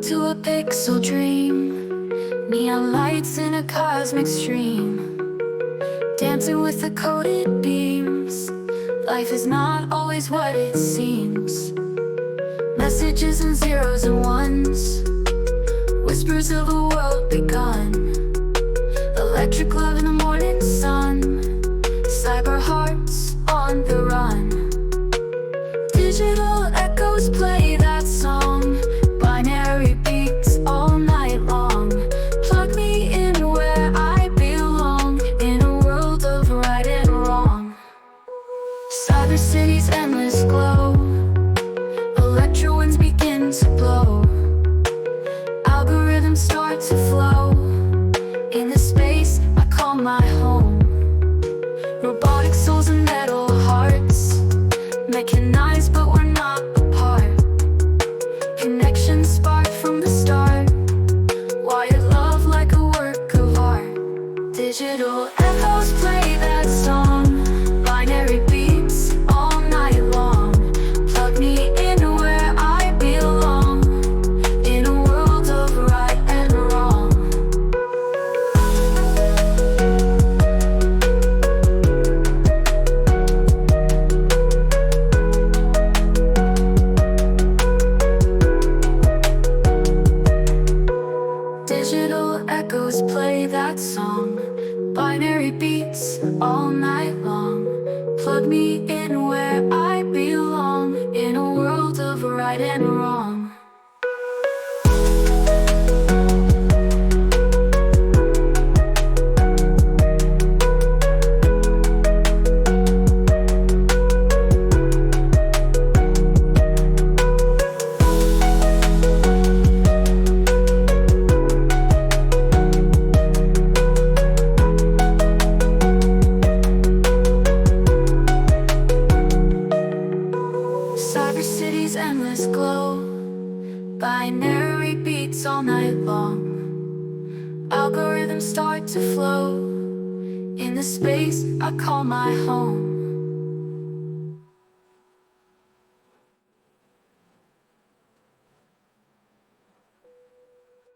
to a pixel dream, neon lights in a cosmic stream, dancing with the coded beams. Life is not always what it seems. Messages in zeros and ones, whispers of a world begun. Electric love in the morning sun, cyber hearts on the run. Digital echoes play that song, binary beats all night long. Plug me in where I belong, in a world of right and wrong. Cyber city's endless glow, electro winds begin to blow. Algorithms start to flow, in the space I call my home. Robotic souls and metal hearts, mechanized but we're not apart. Connection sparked from the start, wired love like a work of art. Digital echoes play that song, binary beats all night long. Plug me in where I belong, in a world of right and wrong. Digital echoes play that song, binary beats all night long. Plug me in where I belong, in a world of right and wrong. Cyber city's endless glow, binary beats all night long. Algorithms start to flow, in the space I call my home.